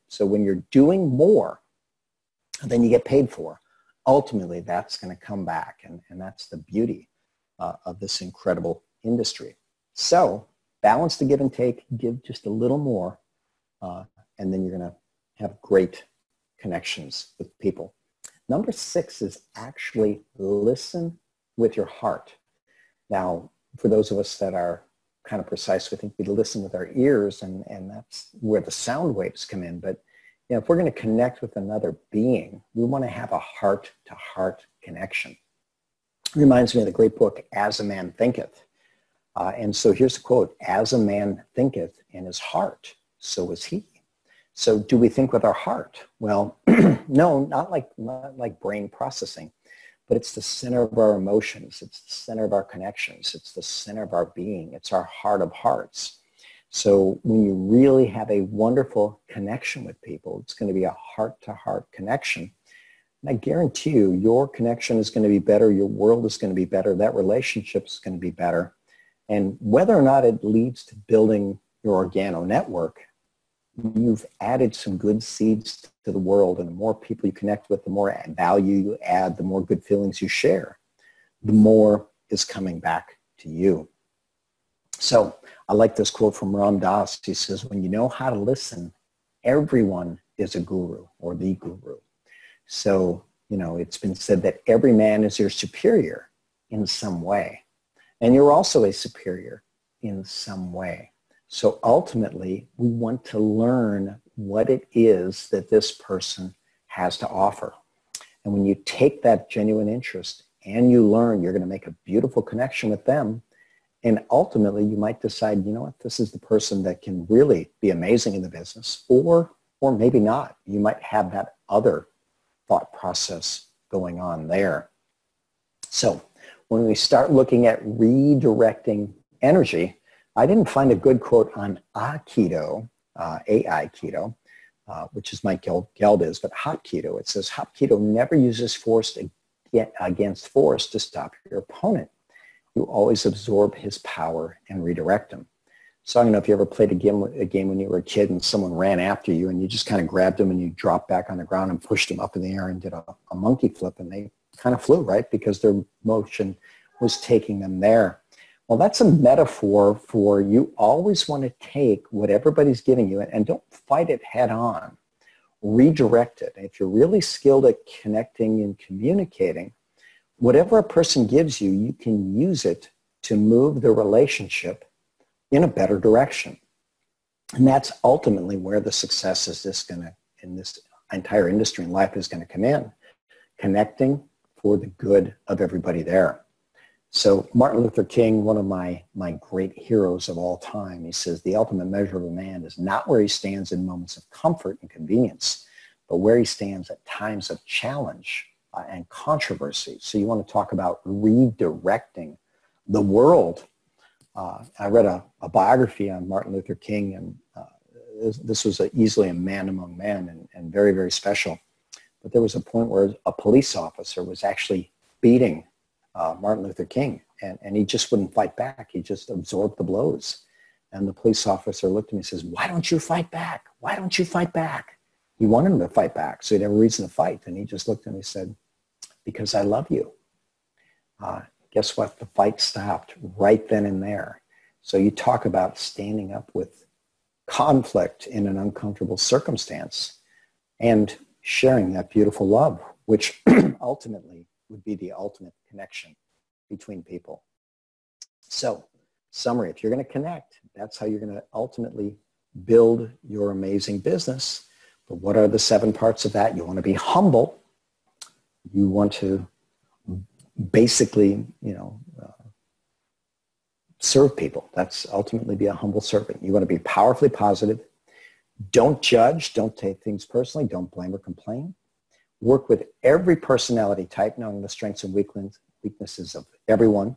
So when you're doing more than you get paid for, ultimately that's going to come back. And that's the beauty of this incredible industry. So balance the give and take, give just a little more, and then you're going to have great connections with people. Number 6 is actually listen with your heart. Now, for those of us that are kind of precise, we think we listen with our ears, and that's where the sound waves come in. But if we're going to connect with another being, we want to have a heart-to-heart connection. It reminds me of the great book, As a Man Thinketh. And so here's the quote, as a man thinketh in his heart, so is he. So do we think with our heart? Well, no, not like brain processing, but it's the center of our emotions. It's the center of our connections. It's the center of our being. It's our heart of hearts. So when you really have a wonderful connection with people, it's going to be a heart-to-heart connection. And I guarantee you, your connection is going to be better. Your world is going to be better. That relationship is going to be better. And whether or not it leads to building your organo network, you've added some good seeds to the world. And the more people you connect with, the more value you add, the more good feelings you share, the more is coming back to you. So I like this quote from Ram Dass. He says, when you know how to listen, everyone is a guru or the guru. So, you know, it's been said that every man is your superior in some way. And you're also a superior in some way. So ultimately, we want to learn what it is that this person has to offer. And when you take that genuine interest and you learn, you're going to make a beautiful connection with them. And ultimately, you might decide, you know what, this is the person that can really be amazing in the business, or maybe not. You might have that other thought process going on there. So when we start looking at redirecting energy, I didn't find a good quote on Aikido, Aikido, which is Mike Geldes, but Hapkido. It says, Hapkido never uses force against force to stop your opponent. You always absorb his power and redirect him. So I don't know if you ever played a game when you were a kid and someone ran after you and you just kind of grabbed them and you dropped back on the ground and pushed them up in the air and did a monkey flip, and they kind of flew, right? Because their motion was taking them there. Well, that's a metaphor for you always want to take what everybody's giving you and don't fight it head on. Redirect it. And if you're really skilled at connecting and communicating, whatever a person gives you, you can use it to move the relationship in a better direction. And that's ultimately where the success in this entire industry and life is going to come in. Connecting for the good of everybody there. So Martin Luther King, one of my great heroes of all time, he says, the ultimate measure of a man is not where he stands in moments of comfort and convenience, but where he stands at times of challenge and controversy. So you want to talk about redirecting the world. I read a biography on Martin Luther King, and this was easily a man among men and very, very special. But there was a point where a police officer was actually beating Martin Luther King, and he just wouldn't fight back. He just absorbed the blows. And the police officer looked at me and says, why don't you fight back? Why don't you fight back? He wanted him to fight back, so he had every reason to fight. And he just looked at me and said, because I love you. Guess what? The fight stopped right then and there. So you talk about standing up with conflict in an uncomfortable circumstance and sharing that beautiful love, which ultimately would be the ultimate connection between people. So, summary, if you're going to connect, that's how you're going to ultimately build your amazing business. But what are the 7 parts of that? You want to be humble. You want to basically, serve people. That's ultimately be a humble servant. You want to be powerfully positive. Don't judge. Don't take things personally. Don't blame or complain. Work with every personality type, knowing the strengths and weaknesses of everyone.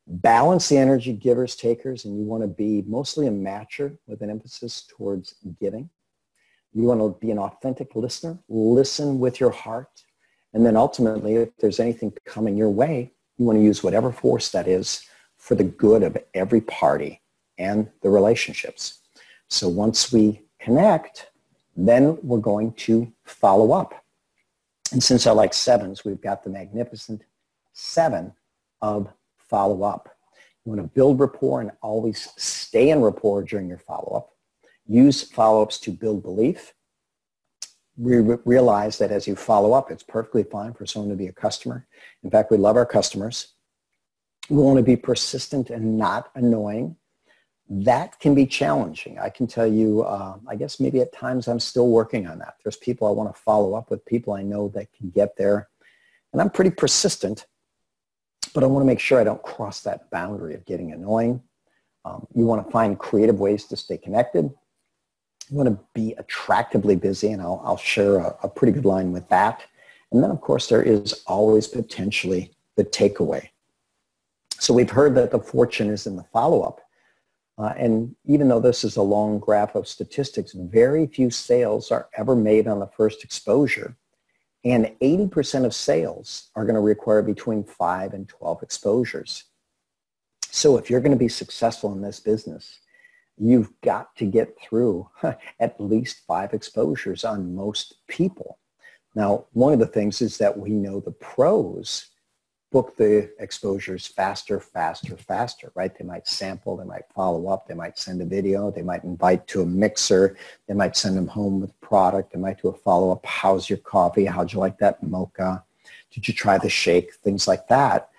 Balance the energy givers, takers, and you want to be mostly a matcher with an emphasis towards giving. You want to be an authentic listener. Listen with your heart. And then ultimately, if there's anything coming your way, you want to use whatever force that is for the good of every party and the relationships. So once we connect, then we're going to follow up. And since I like 7s, we've got the magnificent 7 of follow-up. You want to build rapport and always stay in rapport during your follow-up. Use follow-ups to build belief. We realize that as you follow up, it's perfectly fine for someone to be a customer. In fact, we love our customers. We want to be persistent and not annoying. That can be challenging. I can tell you, I guess maybe at times I'm still working on that. There's people I want to follow up with, people I know that can get there. And I'm pretty persistent, but I want to make sure I don't cross that boundary of getting annoying. You want to find creative ways to stay connected. You want to be attractively busy, and I'll share a pretty good line with that. And then, of course, there is always potentially the takeaway. So we've heard that the fortune is in the follow-up. And even though this is a long graph of statistics, very few sales are ever made on the first exposure. And 80% of sales are going to require between 5 and 12 exposures. So if you're going to be successful in this business, you've got to get through at least 5 exposures on most people. Now, one of the things is that we know the pros, book the exposures faster, faster, faster, right? They might sample, they might follow up, they might send a video, they might invite to a mixer, they might send them home with product, they might do a follow-up, how's your coffee, how'd you like that mocha, did you try the shake, things like that.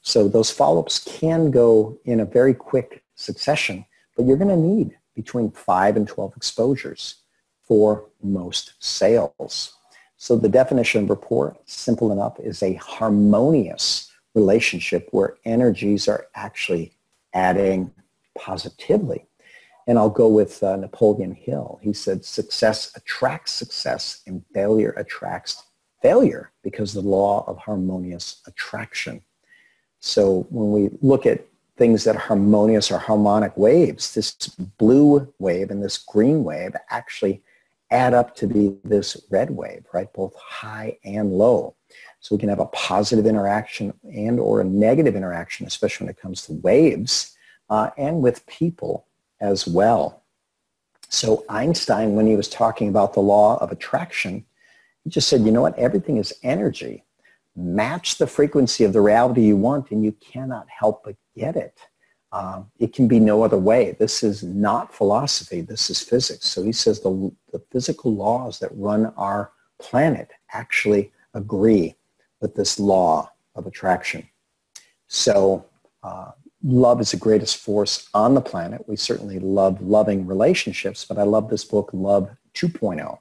So those follow-ups can go in a very quick succession, but you're going to need between 5 and 12 exposures for most sales. So the definition of rapport, simple enough, is a harmonious relationship where energies are actually adding positively. And I'll go with Napoleon Hill. He said, success attracts success and failure attracts failure because of the law of harmonious attraction. So when we look at things that are harmonious or harmonic waves, this blue wave and this green wave actually add up to be this red wave, right? Both high and low. So we can have a positive interaction and or a negative interaction, especially when it comes to waves and with people as well. So Einstein, when he was talking about the law of attraction, he just said, you know what? Everything is energy. Match the frequency of the reality you want and you cannot help but get it. It can be no other way. This is not philosophy. This is physics. So he says the physical laws that run our planet actually agree with this law of attraction. So love is the greatest force on the planet. We certainly love loving relationships, but I love this book, Love 2.0.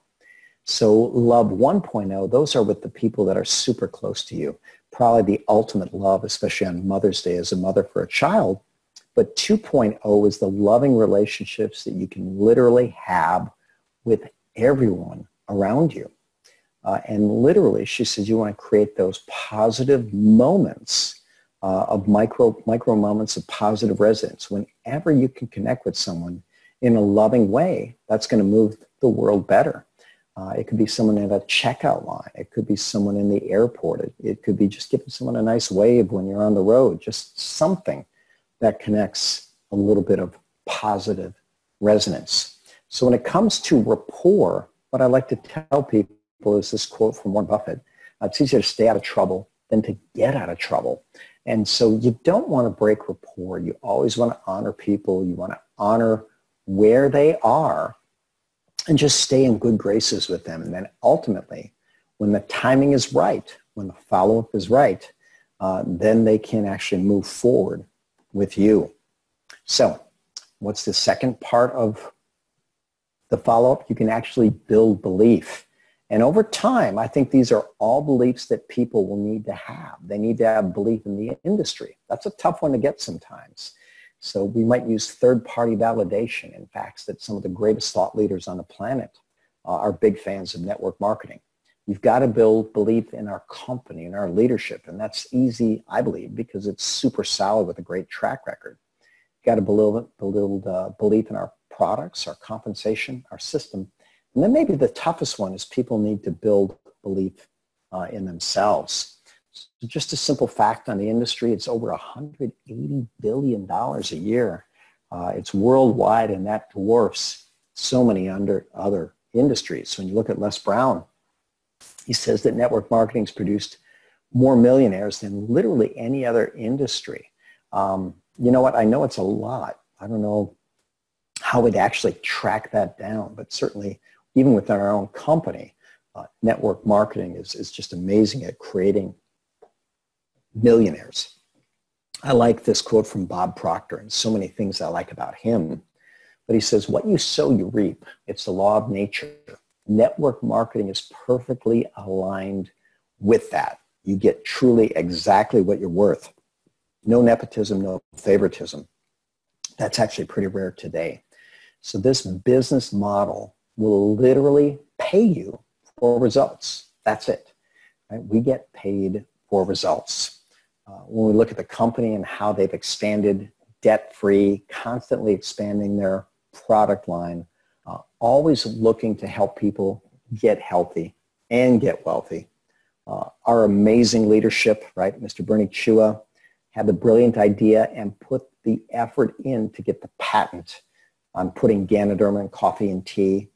So Love 1.0, those are with the people that are super close to you. Probably the ultimate love, especially on Mother's Day as a mother for a child. But 2.0 is the loving relationships that you can literally have with everyone around you. And literally, she says, you want to create those positive moments of micro moments of positive resonance. Whenever you can connect with someone in a loving way, that's going to move the world better. It could be someone at a checkout line. It could be someone in the airport. It could be just giving someone a nice wave when you're on the road, just something that connects a little bit of positive resonance. So when it comes to rapport, what I like to tell people is this quote from Warren Buffett: it's easier to stay out of trouble than to get out of trouble. And so you don't want to break rapport. You always want to honor people. You want to honor where they are and just stay in good graces with them. And then ultimately, when the timing is right, when the follow-up is right, then they can actually move forward with you. So what's the second part of the follow-up? You can actually build belief. And over time, I think these are all beliefs that people will need to have. They need to have belief in the industry. That's a tough one to get sometimes. So we might use third-party validation. In fact, that some of the greatest thought leaders on the planet are big fans of network marketing. You've got to build belief in our company, in our leadership, and that's easy, I believe, because it's super solid with a great track record. You've got to build belief in our products, our compensation, our system, and then maybe the toughest one is people need to build belief in themselves. So just a simple fact on the industry, it's over $180 billion a year. It's worldwide, and that dwarfs so many other industries. When you look at Les Brown, he says that network marketing has produced more millionaires than literally any other industry. You know what? I know it's a lot. I don't know how we'd actually track that down, but certainly even within our own company, network marketing is just amazing at creating millionaires. I like this quote from Bob Proctor, and so many things I like about him. But he says, what you sow, you reap. It's the law of nature. Network marketing is perfectly aligned with that. You get truly exactly what you're worth. No nepotism, no favoritism. That's actually pretty rare today. So this business model will literally pay you for results. That's it. Right? We get paid for results. When we look at the company and how they've expanded debt-free, constantly expanding their product line, always looking to help people get healthy and get wealthy. Our amazing leadership, right? Mr. Bernie Chua had the brilliant idea and put the effort in to get the patent on putting Ganoderma in coffee and tea.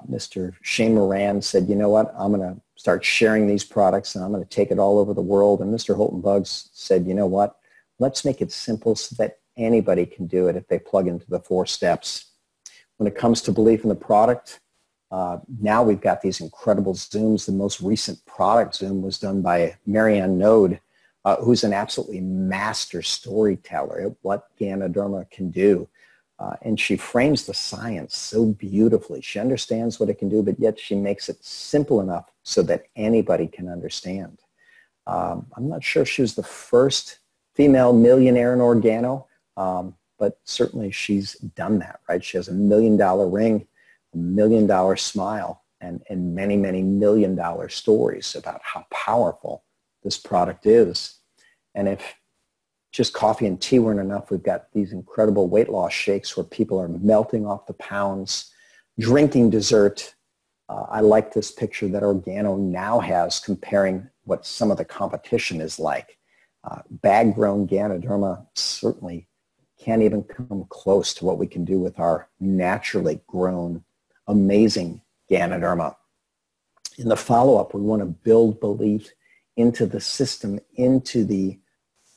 Mr. Shane Moran said, you know what, I'm going to start sharing these products, and I'm going to take it all over the world. And Mr. Holton Buggs said, you know what? Let's make it simple so that anybody can do it if they plug into the 4 steps. When it comes to belief in the product, now we've got these incredible Zooms. The most recent product Zoom was done by Marianne Node, who's an absolutely master storyteller at what Ganoderma can do. And she frames the science so beautifully. She understands what it can do, but yet she makes it simple enough so that anybody can understand. I'm not sure if she was the first female millionaire in organo, but certainly she's done that, right? She has $1 million ring, $1 million smile, and many, many $1 million stories about how powerful this product is. And if just coffee and tea weren't enough, we've got these incredible weight loss shakes where people are melting off the pounds, drinking dessert. I like this picture that Organo now has comparing what some of the competition is like. Bag-grown Ganoderma certainly can't even come close to what we can do with our naturally grown, amazing Ganoderma. In the follow-up, we want to build belief into the system, into the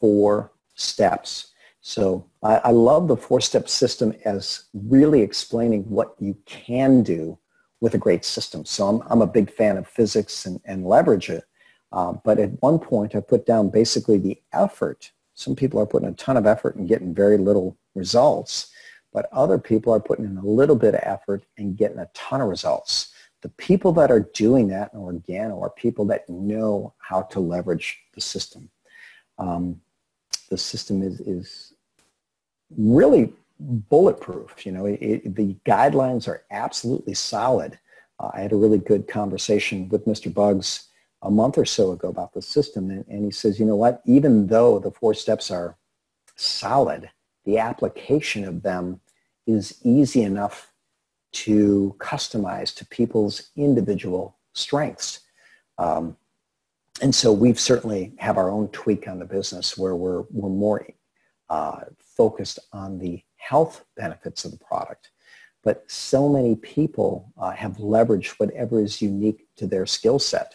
4 steps. So I love the 4-step system as really explaining what you can do with a great system. So I'm a big fan of physics and leverage it. But at one point, I put down basically the effort. Some people are putting a ton of effort and getting very little results, but other people are putting in a little bit of effort and getting a ton of results. The people that are doing that in Organo are people that know how to leverage the system. The system is really bulletproof. You know, the guidelines are absolutely solid. I had a really good conversation with Mr. Buggs a month or so ago about the system, and he says, you know what, even though the 4 steps are solid, the application of them is easy enough to customize to people's individual strengths. And so we've certainly have our own tweak on the business where we're more focused on the health benefits of the product. But so many people have leveraged whatever is unique to their skill set.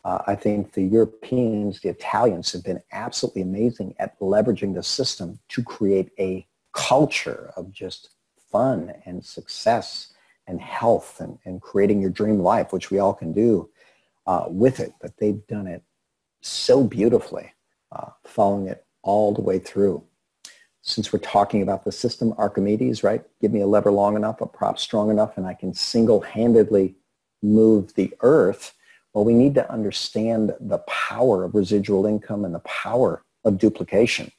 I think the Europeans, the Italians have been absolutely amazing at leveraging the system to create a culture of just fun and success and health and creating your dream life, which we all can do with it. But they've done it so beautifully, following it all the way through. Since we're talking about the system, Archimedes, right? Give me a lever long enough, a prop strong enough, and I can single-handedly move the earth. Well, we need to understand the power of residual income and the power of duplication.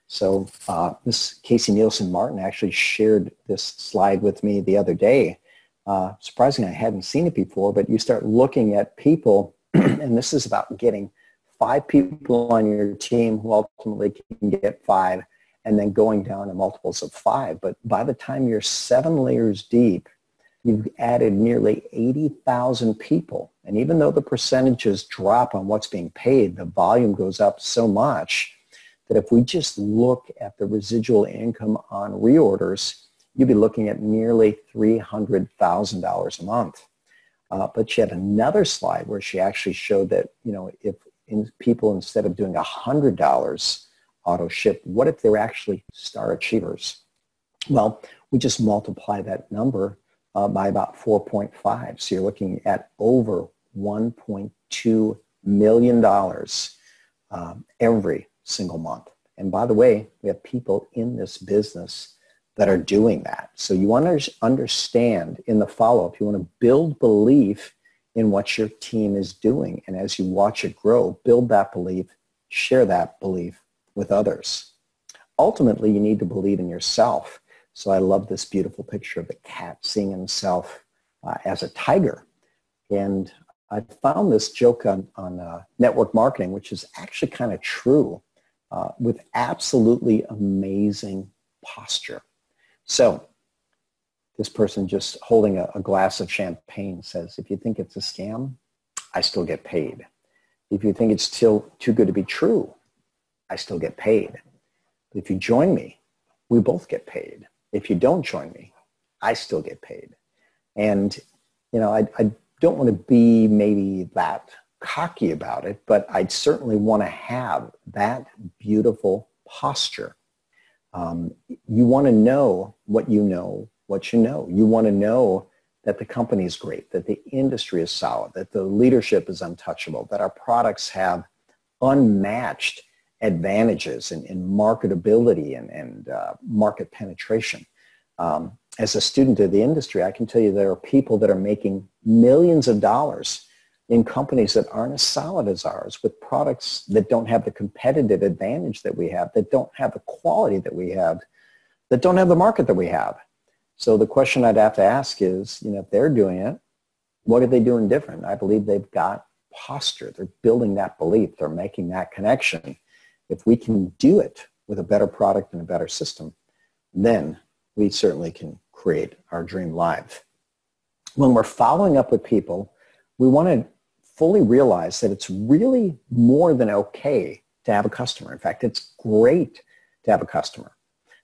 So Miss Casey Nielsen Martin actually shared this slide with me the other day. Surprisingly, I hadn't seen it before, but you start looking at people, and this is about getting 5 people on your team who ultimately can get 5, and then going down to multiples of 5. But by the time you're 7 layers deep, you've added nearly 80,000 people. And even though the percentages drop on what's being paid, the volume goes up so much that if we just look at the residual income on reorders, you'd be looking at nearly $300,000 a month. But she had another slide where she actually showed that, you know, if people, instead of doing $100 auto ship, what if they're actually star achievers? Well, we just multiply that number by about 4.5. So you're looking at over $1.2 million every single month. And by the way, we have people in this business that are doing that. So you want to understand in the follow-up, you want to build belief in what your team is doing. And as you watch it grow, build that belief, share that belief with others. Ultimately, you need to believe in yourself. So I love this beautiful picture of the cat seeing himself as a tiger. And I found this joke on network marketing, which is actually kind of true, with absolutely amazing posture. So this person just holding a glass of champagne says, if you think it's a scam, I still get paid. If you think it's still too good to be true, I still get paid. But if you join me, we both get paid. If you don't join me, I still get paid. And, you know, I don't want to be maybe that cocky about it, but I'd certainly want to have that beautiful posture. You want to know what you know, what you know. You want to know that the company is great, that the industry is solid, that the leadership is untouchable, that our products have unmatched advantages in marketability and market penetration. As a student of the industry, I can tell you there are people that are making millions of dollars in companies that aren't as solid as ours, with products that don't have the competitive advantage that we have, that don't have the quality that we have, that don't have the market that we have. So the question I'd have to ask is, if they're doing it, what are they doing different? I believe they've got posture. They're building that belief. They're making that connection. If we can do it with a better product and a better system, then we certainly can create our dream life. When we're following up with people, we want to fully realize that it's really more than okay to have a customer. In fact, it's great to have a customer.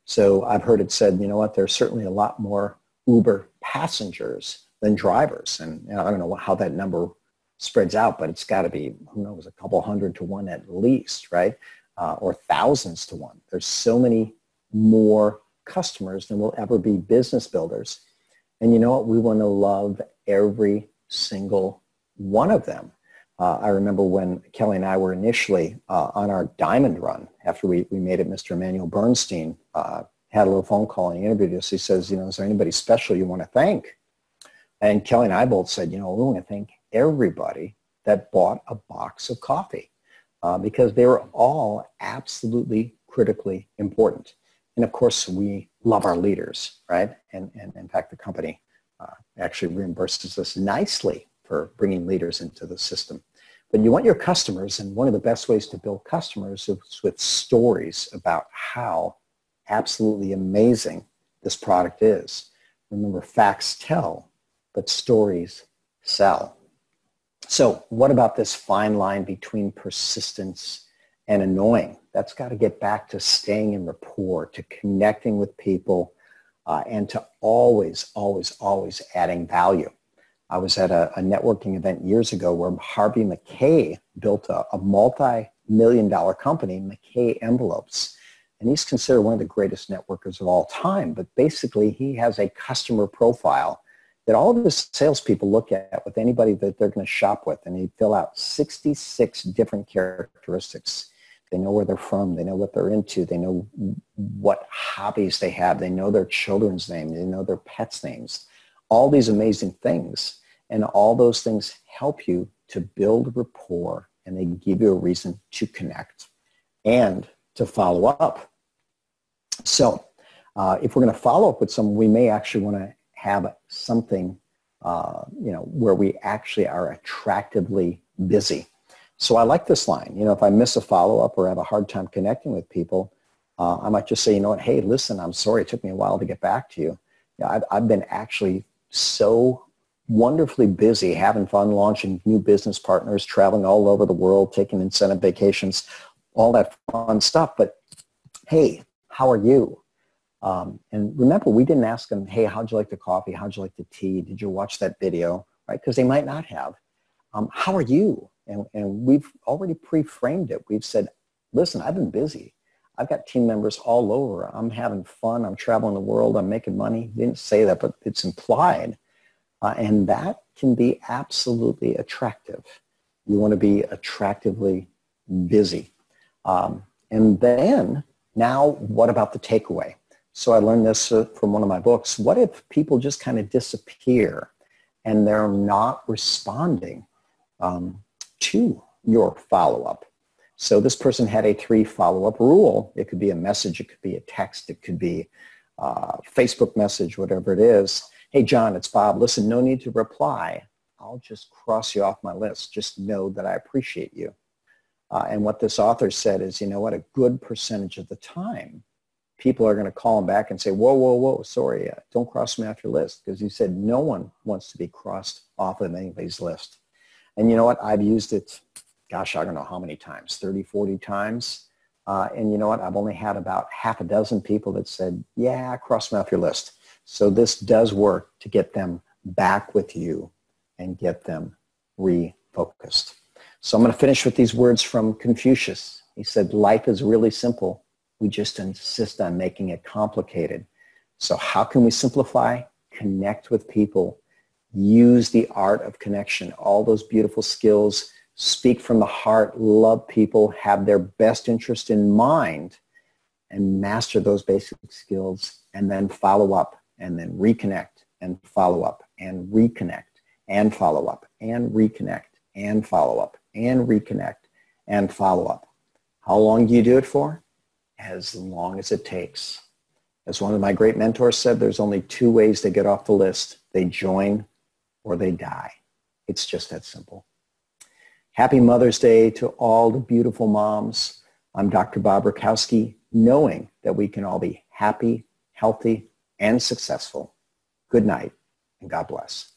So I've heard it said, there's certainly a lot more Uber passengers than drivers. And I don't know how that number spreads out, but it's got to be, who knows, a couple hundred to one at least, right? Or thousands to one. There's so many more customers than will ever be business builders. And you know what? We want to love every single one of them. I remember when Kelly and I were initially on our diamond run, after we made it, Mr. Emmanuel Bernstein had a little phone call and he interviewed us. He says, is there anybody special you want to thank? And Kelly and I both said, we want to thank everybody that bought a box of coffee because they were all absolutely critically important. And of course, we love our leaders, right? And in fact, the company actually reimburses us nicely for bringing leaders into the system. But you want your customers, and one of the best ways to build customers is with stories about how absolutely amazing this product is. Remember, facts tell, but stories sell. So what about this fine line between persistence and annoying? That's got to get back to staying in rapport, to connecting with people, and to always, always, always adding value. I was at a networking event years ago where Harvey McKay built a multi-million-dollar company, McKay Envelopes. And he's considered one of the greatest networkers of all time. But basically, he has a customer profile that all of his salespeople look at with anybody that they're going to shop with. And he'd fill out 66 different characteristics. They know where they're from. They know what they're into. They know what hobbies they have. They know their children's name. They know their pets' names. All these amazing things. And all those things help you to build rapport, and they give you a reason to connect and to follow up. So if we're going to follow up with someone, we may actually want to have something, where we actually are attractively busy. So I like this line. If I miss a follow-up or have a hard time connecting with people, I might just say, hey, listen, I'm sorry. It took me a while to get back to you. I've been actually so wonderfully busy, having fun, launching new business partners, traveling all over the world, taking incentive vacations, all that fun stuff. But hey, how are you? And remember, we didn't ask them, hey, how'd you like the coffee? How'd you like the tea? Did you watch that video? Right? Because they might not have. How are you? And we've already pre-framed it. We've said, listen, I've been busy. I've got team members all over. I'm having fun. I'm traveling the world. I'm making money. Didn't say that, but it's implied. And that can be absolutely attractive. You want to be attractively busy. And then, now what about the takeaway? So I learned this from one of my books. What if people just kind of disappear and they're not responding to your follow-up? So this person had a 3 follow-up rule. It could be a message, it could be a text, it could be a Facebook message, whatever it is. Hey, John, it's Bob. Listen, no need to reply. I'll just cross you off my list. Just know that I appreciate you. And what this author said is, a good percentage of the time, people are going to call him back and say, whoa, whoa, whoa, sorry, don't cross me off your list, because you said no one wants to be crossed off of anybody's list. And you know what? I've used it, gosh, I don't know how many times, 30, 40 times. And you know what? I've only had about half a dozen people that said, yeah, cross me off your list. So this does work to get them back with you and get them refocused. So I'm going to finish with these words from Confucius. He said, life is really simple. We just insist on making it complicated. So how can we simplify? Connect with people. Use the art of connection. All those beautiful skills. Speak from the heart. Love people. Have their best interest in mind. And master those basic skills. And then follow up. And then reconnect. And follow up. And reconnect. And follow up. And reconnect. And follow up. And reconnect. And follow up. How long do you do it for? As long as it takes. As one of my great mentors said, there's only two ways to get off the list. They join or they die. It's just that simple. Happy Mother's Day to all the beautiful moms. I'm Dr. Bob Rakowski, knowing that we can all be happy, healthy, and successful. Good night, and God bless.